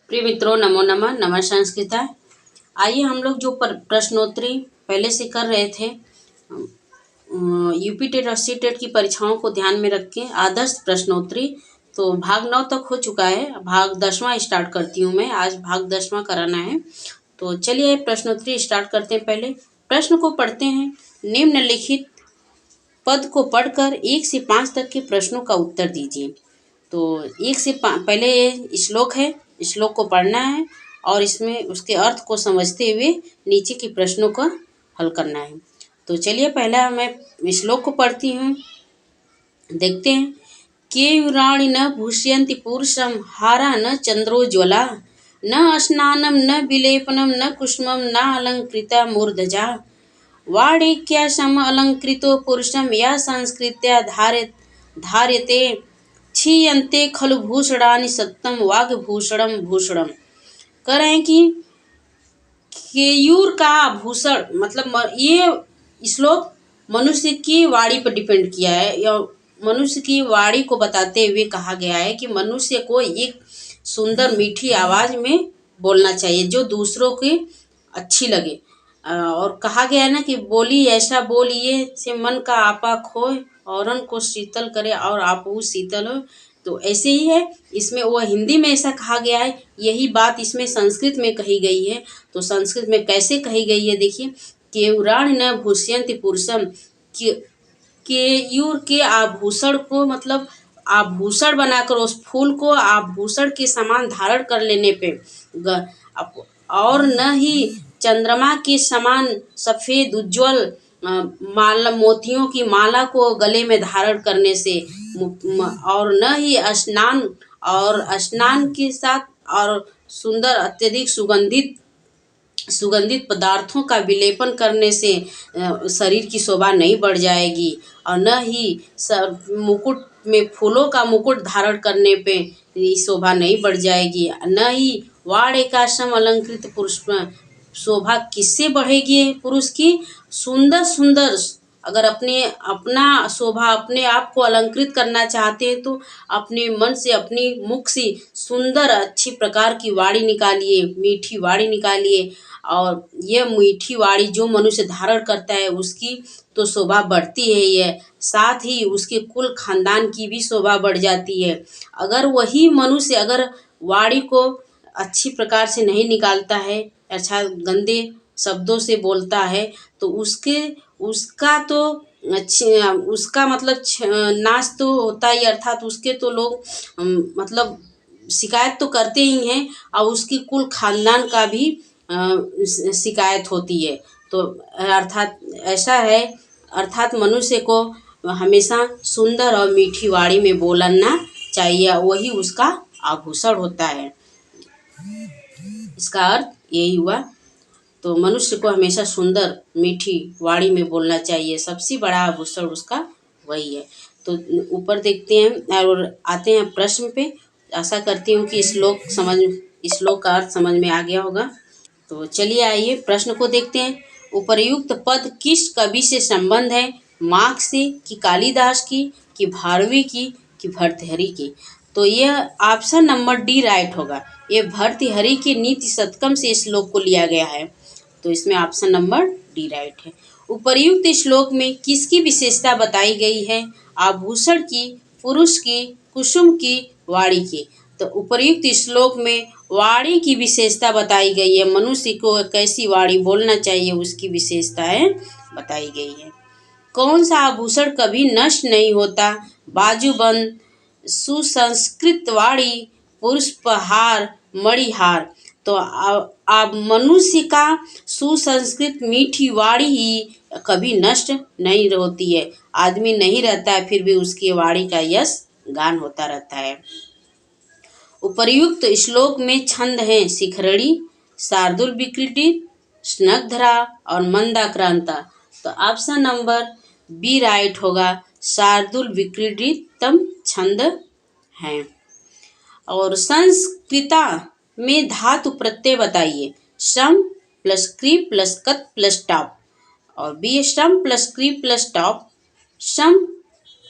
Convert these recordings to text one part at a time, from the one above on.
प्रिय मित्रों, नमो नमः। नमः संस्कृता। आइए हम लोग जो प्रश्नोत्तरी पहले से कर रहे थे, यूपी टेट और सी टेट की परीक्षाओं को ध्यान में रख के आदर्श प्रश्नोत्तरी, तो भाग 9 तक हो चुका है। भाग 10वां स्टार्ट करती हूँ मैं। आज भाग 10वां कराना है। तो चलिए प्रश्नोत्तरी स्टार्ट करते हैं। पहले प्रश्न को पढ़ते हैं। निम्नलिखित पद को पढ़कर 1 से 5 तक के प्रश्नों का उत्तर दीजिए। तो 1 से 5 पहले ये श्लोक है, श्लोक को पढ़ना है और इसमें उसके अर्थ को समझते हुए नीचे के प्रश्नों का हल करना है। तो चलिए पहला मैं श्लोक को पढ़ती हूँ, देखते हैं। केयूराणि न भूष्यन्ति पुरुषं हारा न चंद्रोज्ज्वला न स्नानं न विलेपनं न कुसुमं न अलंकृता मूर्धजा वाणिक्या सम अलंकृतो पुरुषं या संस्कृत्या धार्यते क्षीयन्ते खलु भूषणानि सत्तम वाग्भूषणम भूषणम। कह रहे हैं कि केयूर का आभूषण, मतलब ये श्लोक मनुष्य की वाणी पर डिपेंड किया है, या मनुष्य की वाणी को बताते हुए कहा गया है कि मनुष्य को एक सुंदर मीठी आवाज में बोलना चाहिए जो दूसरों की अच्छी लगे। और कहा गया है ना कि बोली ऐसा बोलिए से मन का आपा खोए औरन को शीतल करे और आप वो शीतल हो। तो ऐसे ही है, इसमें वो हिंदी में ऐसा कहा गया है, यही बात इसमें संस्कृत में कही गई है। तो संस्कृत में कैसे कही गई है देखिए। केयूराणि न भूष्यन्ति पुरुषम, केयूर के आभूषण को, मतलब आभूषण बनाकर उस फूल को आभूषण के समान धारण कर लेने पे और न ही चंद्रमा के समान सफेद उज्जवल माला, मोतियों की माला को गले में धारण करने से, और न ही स्नान के साथ और सुंदर अत्यधिक सुगंधित पदार्थों का विलेपन करने से शरीर की शोभा नहीं बढ़ जाएगी, और न ही मुकुट में फूलों का मुकुट धारण करने पे शोभा नहीं बढ़ जाएगी, न ही वाणिकाश्रम अलंकृत पुरुष में शोभा किससे बढ़ेगी, पुरुष की सुंदर। अगर अपना शोभा अपने आप को अलंकृत करना चाहते हैं तो अपने मन से, अपनी मुख से सुंदर अच्छी प्रकार की वाणी निकालिए, मीठी वाणी निकालिए। और ये मीठी वाणी जो मनुष्य धारण करता है उसकी तो शोभा बढ़ती है ही है, साथ ही उसके कुल खानदान की भी शोभा बढ़ जाती है। अगर वही मनुष्य अगर वाणी को अच्छी प्रकार से नहीं निकालता है, अच्छा गंदे शब्दों से बोलता है, तो उसका मतलब नाश तो होता ही, अर्थात उसके तो लोग मतलब शिकायत तो करते ही हैं, और उसकी कुल खानदान का भी शिकायत होती है। तो अर्थात ऐसा है, अर्थात मनुष्य को हमेशा सुंदर और मीठी वाणी में बोलना चाहिए, वही उसका आभूषण होता है। इसका अर्थ यही हुआ। तो मनुष्य को हमेशा सुंदर मीठी वाणी में बोलना चाहिए, सबसे बड़ा आभूषण उसका वही है। तो ऊपर देखते हैं और आते हैं प्रश्न पे। आशा करती हूँ कि श्लोक का अर्थ समझ में आ गया होगा। तो चलिए आइए प्रश्न को देखते हैं। उपर्युक्त पद किस कवि से संबंध है? मार्क्स से, कि कालिदास की, कि भारवी की, कि भर्तृहरि की? तो यह ऑप्शन नंबर डी राइट होगा। ये भर्तृहरि के नीति शतकम से श्लोक को लिया गया है, तो इसमें ऑप्शन नंबर डी राइट है। उपर्युक्त श्लोक में किसकी विशेषता बताई गई है? आभूषण की, पुरुष की, कुसुम की, वाणी की? तो उपर्युक्त श्लोक में वाणी की विशेषता बताई गई है। मनुष्य को कैसी वाणी बोलना चाहिए उसकी विशेषताएं बताई गई है। कौन सा आभूषण कभी नष्ट नहीं होता? बाजूबंद, सुसंस्कृत वाणी, पुष्पहार, मणिहार? तो अब मनुष्य का सुसंस्कृत मीठी वाणी ही कभी नष्ट नहीं होती है। आदमी नहीं रहता है फिर भी उसकी वाणी का यश गान होता रहता है। उपर्युक्त श्लोक में छंद हैं शिखरणी, शार्दूल विक्रीडित, स्नग्धरा और मंदाक्रांता। तो ऑप्शन नंबर बी राइट होगा। शार्दूल विक्रीडितम छंद है। और संस्कृता में धातु प्रत्यय बताइए। श्रम प्लस क्री प्लस कत प्लस टॉप। और बी श्रम प्लस क्री प्लस टॉप, श्रम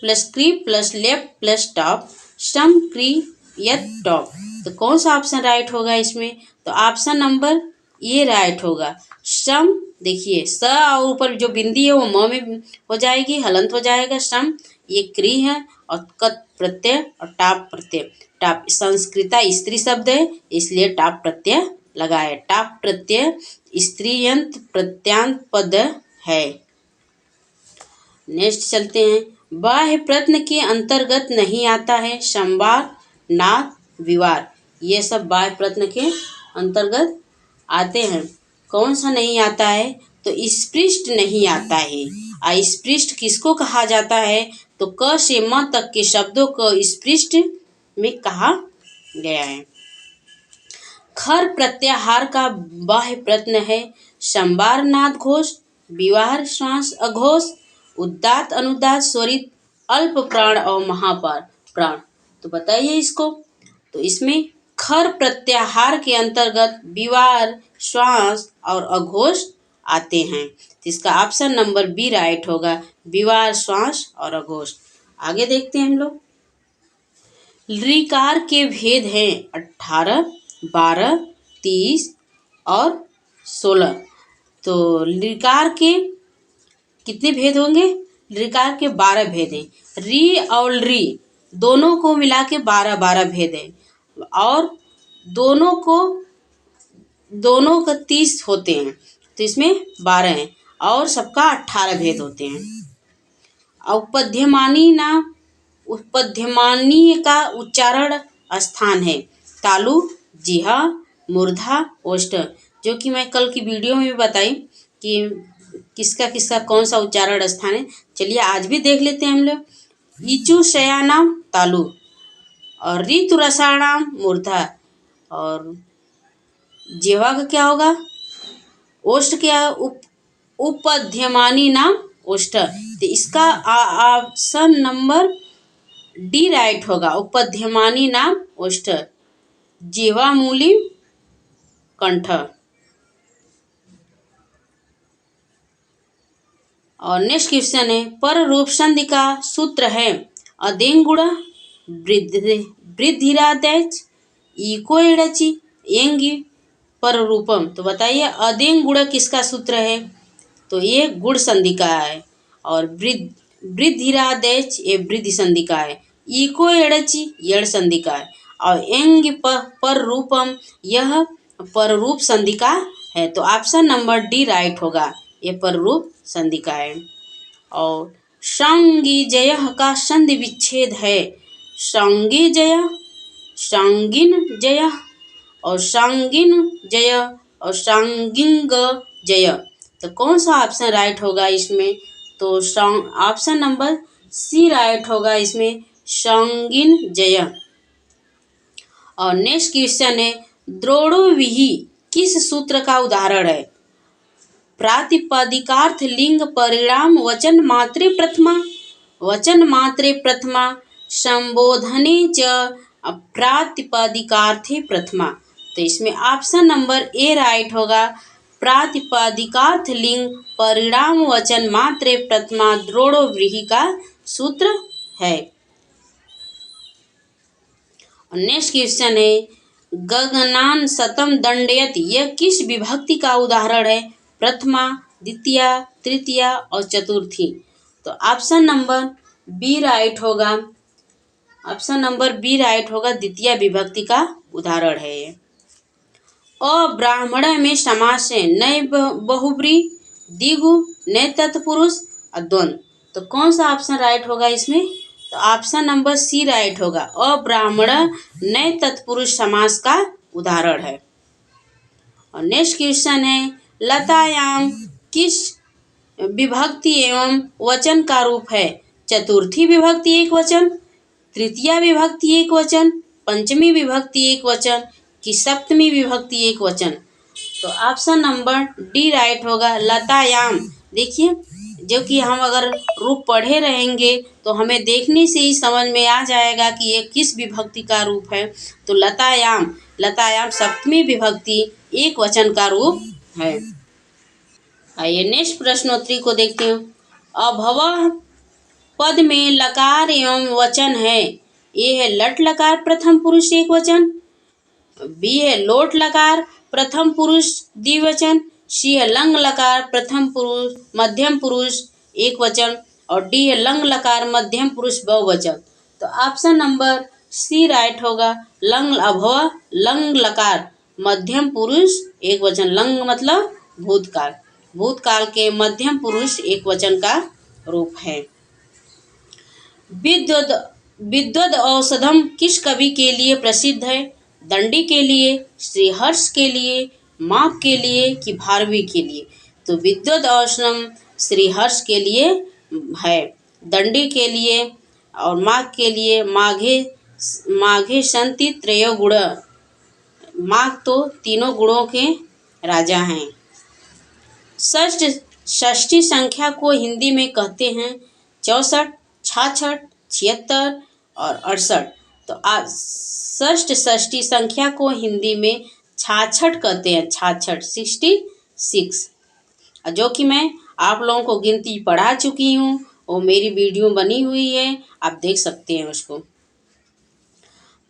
प्लस क्री प्लस लेफ्ट प्लस टॉप, श्रम क्री यत टॉप। तो कौन सा ऑप्शन राइट होगा इसमें? तो ऑप्शन नंबर ये राइट होगा। श्रम, देखिए स और ऊपर जो बिंदी है वो म में हो जाएगी, हलंत हो जाएगा श्रम। ये क्री है और कत प्रत्यय और टाप प्रत्यय। टाप संस्कृता स्त्री शब्द है इसलिए टाप प्रत्यय लगा है। टाप प्रत्यय स्त्रीयंत प्रत्यांत पद है। नेक्स्ट चलते हैं। बाह्य प्रश्न के अंतर्गत नहीं आता है संवार, नाद, विवार। ये सब बाह्य प्रश्न के अंतर्गत आते हैं। कौन सा नहीं आता है? तो स्पृष्ट नहीं आता है। अस्पृष्ट किसको कहा जाता है? तो क से म तक के शब्दों को स्पृष्ट में कहा गया है। खर प्रत्याहार का बाह्य प्रश्न है संवार, नाद, घोष, विवार, श्वास, अघोष, उदात्त, अनुदात्त, स्वरित, अल्प प्राण और महापार प्राण। तो बताइए इसको। तो इसमें खर प्रत्याहार के अंतर्गत विवार, श्वास और अघोष आते हैं। तो इसका ऑप्शन नंबर बी राइट होगा, विवार, श्वास और अघोष। आगे देखते हैं हम लोग। ऋकार के भेद हैं 18, 12, 30 और 16। तो ऋकार के कितने भेद होंगे? ऋकार के 12 भेद हैं। री और री दोनों को मिला के 12 भेद हैं और दोनों का 30 होते हैं। तो इसमें 12 हैं और सबका 18 भेद होते हैं। उपध्यमानी नाम, उपध्यमानीय का उच्चारण स्थान है तालु, जिहा, मूर्धा, ओष्ठ। जो कि मैं कल की वीडियो में भी बताई कि किसका किसका कौन सा उच्चारण स्थान है। चलिए आज भी देख लेते हैं हम लोग। ईचु शयानाम तालु और ऋतु रसाणाम मूर्धा और जिह्वा का क्या होगा? ओष्ठ क्या? उपध्यमानी नाम ओष्ठ। तो इसका ऑप्शन नंबर डी राइट होगा, उपध्यमानी नाम ओष्ठ, जिह्वा मूली कंठ। और नेक्स्ट क्वेश्चन है पर रूप संधि का सूत्र है अदेंगुण वृद्धिरादेच इको एड़ची एंगी पर रूपम। तो बताइए अदेंगुण किसका सूत्र है? तो ये गुण संधि का है और वृद्धिरादेच ये वृद्धि संधि का है। इको एड़ची एड़ संधि का है और एंग पर रूपम यह पर रूप संधि का है। तो ऑप्शन नंबर डी राइट होगा, ये पर रूप संधि का है। और सांगी जय का संधि विच्छेद है सांगी जय, सांगिन जय और सांगिन जय और सांगिंग जय। तो कौन सा ऑप्शन राइट होगा इसमें? तो ऑप्शन नंबर सी राइट होगा इसमें, सांगिन जय। और नेक्स्ट क्वेश्चन है द्रोणोविही किस सूत्र का उदाहरण है? प्रातिपदिकार्थ लिंग परिणाम वचन मात्रे प्रथमा संबोधने च प्रातिपदिकार्थे प्रथमा। तो इसमें ऑप्शन नंबर ए राइट होगा, प्रातिपदिकार्थ लिंग परिणाम वचन मात्रे प्रथमा द्रोणोव्रीहि का सूत्र है। नेक्स्ट क्वेश्चन है गगनान शतम दंडयति यह किस विभक्ति का उदाहरण है? प्रथमा, द्वितीया, तृतीया और चतुर्थी। तो ऑप्शन नंबर बी राइट होगा, ऑप्शन नंबर बी राइट होगा, द्वितीय विभक्ति का उदाहरण है ये। अब्राह्मण में समास है नए बहुब्री, द्विगु, नए तत्पुरुष और द्वंद्व। तो कौन सा ऑप्शन राइट होगा इसमें? तो ऑप्शन नंबर सी राइट होगा, अब्राह्मण नए तत्पुरुष समास का उदाहरण है। और नेक्स्ट क्वेश्चन है लतायाम किस विभक्ति एवं वचन का रूप है? चतुर्थी विभक्ति एक वचन, तृतीया विभक्ति एक वचन, पंचमी विभक्ति एक वचन कि सप्तमी विभक्ति एक वचन। तो ऑप्शन नंबर डी राइट होगा, लतायाम। देखिए जो कि हम अगर रूप पढ़े रहेंगे तो हमें देखने से ही समझ में आ जाएगा कि ये किस विभक्ति का रूप है। तो लतायाम, लतायाम सप्तमी विभक्ति एक वचन का रूप है। आइए नेक्स्ट प्रश्नोत्तरी को देखते हैं। अभवः पद में लकार एवं वचन है। ये है लट लकार प्रथम पुरुष एक वचन, बी है लोट लकार प्रथम पुरुष द्विवचन, सी है लंग लकार प्रथम पुरुष मध्यम पुरुष एक वचन, और डी है लंग लकार मध्यम पुरुष बहुवचन। तो ऑप्शन नंबर सी राइट होगा। लंग अभव लंग लकार मध्यम पुरुष एक वचन। लंग मतलब भूतकाल, भूतकाल के मध्यम पुरुष एक वचन का रूप है। विद्वद विद्वद औषधम किस कवि के लिए प्रसिद्ध है? दंडी के लिए, श्रीहर्ष के लिए, माघ के लिए कि भारवी के लिए? तो विद्वद औषधम श्रीहर्ष के लिए है, दंडी के लिए और माघ के लिए माघे माघे संति त्रयो गुण। माघ तो तीनों गुणों के राजा हैं। षष्ठी संख्या को हिंदी में कहते हैं 64, 66, 76 और 68। तो आज षष्ठी संख्या को हिंदी में 66 कहते हैं, 66 जो कि मैं आप लोगों को गिनती पढ़ा चुकी हूँ, वो मेरी वीडियो बनी हुई है, आप देख सकते हैं उसको।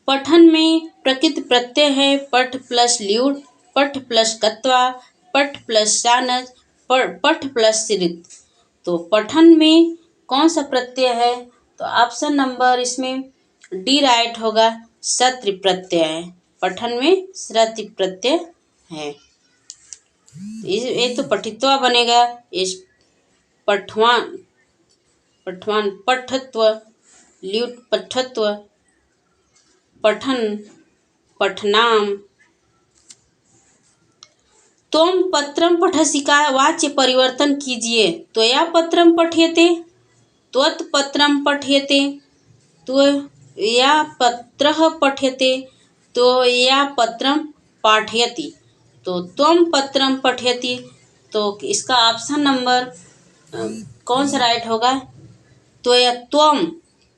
पठन में प्रकृत प्रत्यय है पठ प्लस ल्यूट, पठ प्लस कत्वा, पठ प्लस शानज, पठ प्लस सिरित। तो पठन में कौन सा प्रत्यय है? तो ऑप्शन नंबर इसमें डी राइट होगा, सत्र प्रत्यय है। पठन में सत्र प्रत्यय है। ये तो पठित्वा बनेगा, इस पठवान पठत्व, ल्यूट पठत्व, पठन पठनाम। त्वं पत्रं पठसि का वाच्य परिवर्तन कीजिए। त्वया पत्रं पठ्यते, त्वत् पत्रं पठ्यते, त्वया पत्रः पठ्यते, त्वया पत्रं पाठयति। तो त्वं पत्रं पठयति, तो इसका ऑप्शन नंबर कौन सा राइट होगा? त्वया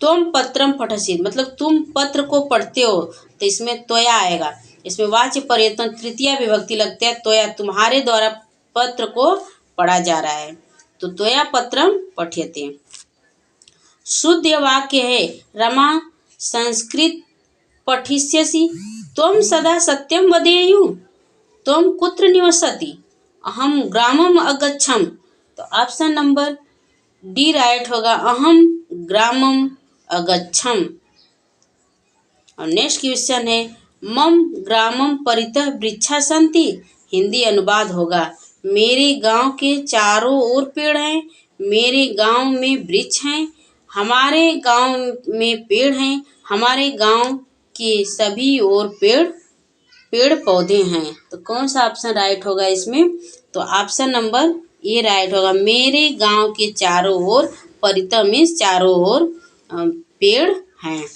त्वं पत्रं पठसि, मतलब तुम पत्र को पढ़ते हो, तो इसमें त्वया आएगा। इसमें वाच्य परिवर्तन तृतीया विभक्ति लगता है। त्वया तुम्हारे द्वारा पत्र को पढ़ा जा रहा है, तो त्वया पत्रं पठ्यते। शुद्ध वाक्य है रमा संस्कृत पठिष्यसि, त्वं सदा सत्यं वदेयु, त्वं कुत्र निवसति, अहम ग्रामम अगच्छम। तो ऑप्शन नंबर डी राइट होगा, अहम ग्रामम अगच्छम। और नेक्स्ट क्वेश्चन है मम ग्रामम परितः वृक्षा सन्ति। हिंदी अनुवाद होगा, मेरे गांव के चारों ओर पेड़ हैं, मेरे गांव में वृक्ष हैं, हमारे गांव में पेड़ हैं, हमारे गांव के सभी ओर पेड़ पौधे हैं। तो कौन सा ऑप्शन राइट होगा इसमें? तो ऑप्शन नंबर ए राइट होगा, मेरे गांव के चारों ओर, परितः मीन्स चारों ओर पेड़ हैं।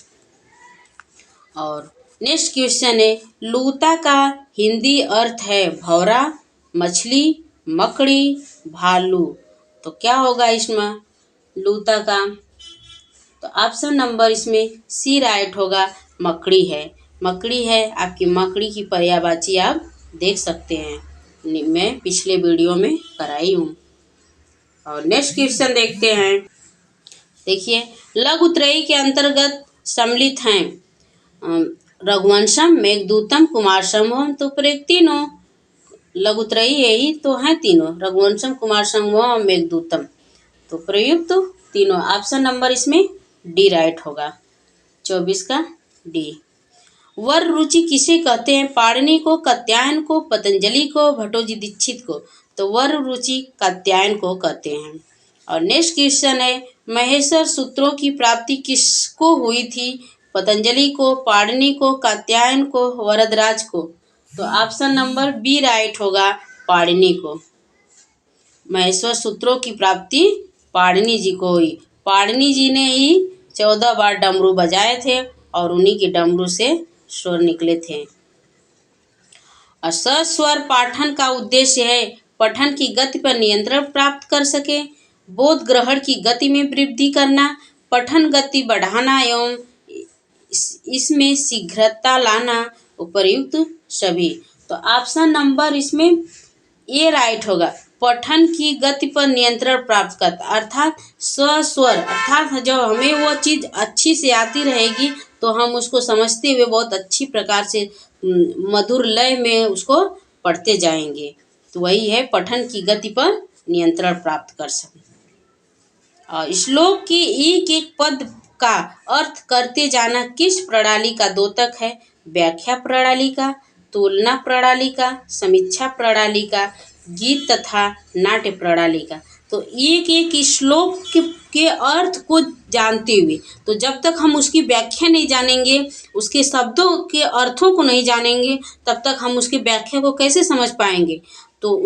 और नेक्स्ट क्वेश्चन है लूता का हिंदी अर्थ है भौरा, मछली, मकड़ी, भालू। तो क्या होगा इसमें लूता का? तो ऑप्शन नंबर इसमें सी राइट होगा, मकड़ी है। मकड़ी है, आपकी मकड़ी की पर्यायवाची आप देख सकते हैं, मैं पिछले वीडियो में कराई हूँ। और नेक्स्ट क्वेश्चन देखते हैं। देखिए लघुत्रयी के अंतर्गत सम्मिलित हैं रघुवंशम, मेघदूतम, कुमार संभवम। तो प्रयुक्त तीनों लघुत्रयी यही तो हैं तीनों, रघुवंशम, कुमार संभवम, मेघदूतम। तो प्रयुक्त तीनों। ऑप्शन नंबर इसमें डी राइट होगा, 24 का डी। वर रुचि किसे कहते हैं? पाणिनि को, कात्यायन को, पतंजलि को, भट्टोजी दीक्षित को। तो वर रुचि कात्यायन को कहते हैं। और नेक्स्ट क्वेश्चन है महेश्वर सूत्रों की प्राप्ति किसको हुई थी? पतंजलि को, पाणिनि को, कात्यायन को, वरदराज को। तो ऑप्शन नंबर बी राइट होगा, पाणिनि को। महेश्वर सूत्रों की प्राप्ति पाणिनि जी को हुई। पाणिनि जी ने ही 14 बार डमरू बजाए थे और उन्हीं के डमरू से स्वर निकले थे। और सस्वर पाठन का उद्देश्य है पठन की गति पर नियंत्रण प्राप्त कर सके, बोध ग्रहण की गति में वृद्धि करना, पठन गति बढ़ाना एवं इसमें शीघ्रता लाना, उपर्युक्त सभी। तो ऑप्शन नंबर इसमें ए राइट होगा, पठन की गति पर नियंत्रण प्राप्त करता, अर्थात स्वस्वर, अर्थात जब हमें वो चीज़ अच्छी से आती रहेगी तो हम उसको समझते हुए बहुत अच्छी प्रकार से मधुर लय में उसको पढ़ते जाएंगे। तो वही है पठन की गति पर नियंत्रण प्राप्त कर सकें। श्लोक के एक एक पद का अर्थ करते जाना किस प्रणाली का द्योतक है? व्याख्या प्रणाली का, तुलना प्रणाली का, समीक्षा प्रणाली का, गीत तथा नाट्य प्रणाली का। तो एक एक श्लोक के अर्थ को जानते हुए, तो जब तक हम उसकी व्याख्या नहीं जानेंगे, उसके शब्दों के अर्थों को नहीं जानेंगे, तब तक हम उसकी व्याख्या को कैसे समझ पाएंगे? तो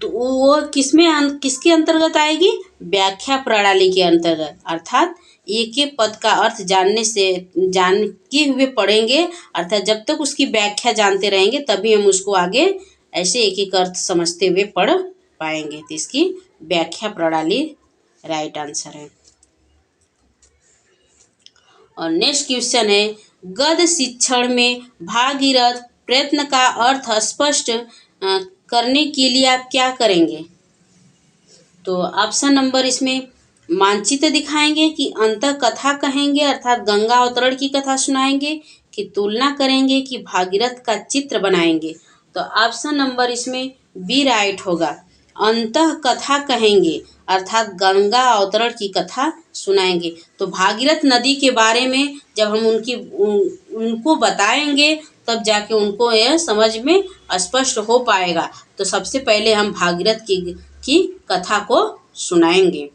वो किसके अंतर्गत आएगी? व्याख्या प्रणाली के अंतर्गत। अर्थात एक एक पद का अर्थ जानते हुए पढ़ेंगे, अर्थात जब तक उसकी व्याख्या जानते रहेंगे तभी हम उसको आगे ऐसे एक एक अर्थ समझते हुए पढ़ पाएंगे। तो इसकी व्याख्या प्रणाली राइट आंसर है। और नेक्स्ट क्वेश्चन है, गद्य शिक्षण में भागीरथ प्रयत्न का अर्थ स्पष्ट करने के लिए आप क्या करेंगे? तो ऑप्शन नंबर इसमें मानचित्र दिखाएंगे, कि अंत कथा कहेंगे अर्थात गंगा अवतरण की कथा सुनाएंगे, कि तुलना करेंगे, कि भागीरथ का चित्र बनाएंगे। तो ऑप्शन नंबर इसमें बी राइट होगा। अंत कथा कहेंगे अर्थात गंगा अवतरण की कथा सुनाएंगे। तो भागीरथ नदी के बारे में जब हम उनको बताएंगे तब जाके उनको यह समझ में स्पष्ट हो पाएगा। तो सबसे पहले हम भागीरथ की कथा को सुनाएंगे।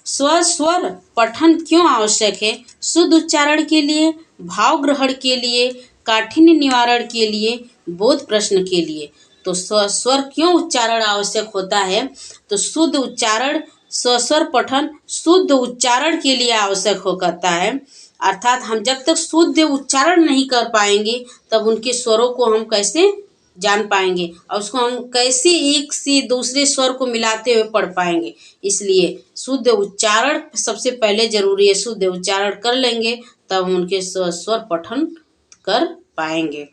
स्वर पठन क्यों आवश्यक है? शुद्ध उच्चारण के लिए, भाव ग्रहण के लिए, काठिन्य निवारण के लिए, बोध प्रश्न के लिए। तो स्वर क्यों उच्चारण आवश्यक होता है? तो शुद्ध उच्चारण, स्वर पठन शुद्ध उच्चारण के लिए आवश्यक होता है। अर्थात हम जब तक शुद्ध उच्चारण नहीं कर पाएंगे तब उनके स्वरों को हम कैसे जान पाएंगे और उसको हम कैसे एक से दूसरे स्वर को मिलाते हुए पढ़ पाएंगे। इसलिए शुद्ध उच्चारण सबसे पहले जरूरी है। शुद्ध उच्चारण कर लेंगे तब हम उनके स्वर पठन कर पाएंगे।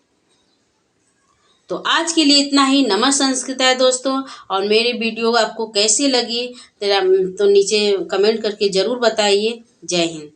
तो आज के लिए इतना ही। नमः संस्कृताय दोस्तों। और मेरी वीडियो आपको कैसी लगी तो नीचे कमेंट करके ज़रूर बताइए। जय हिंद।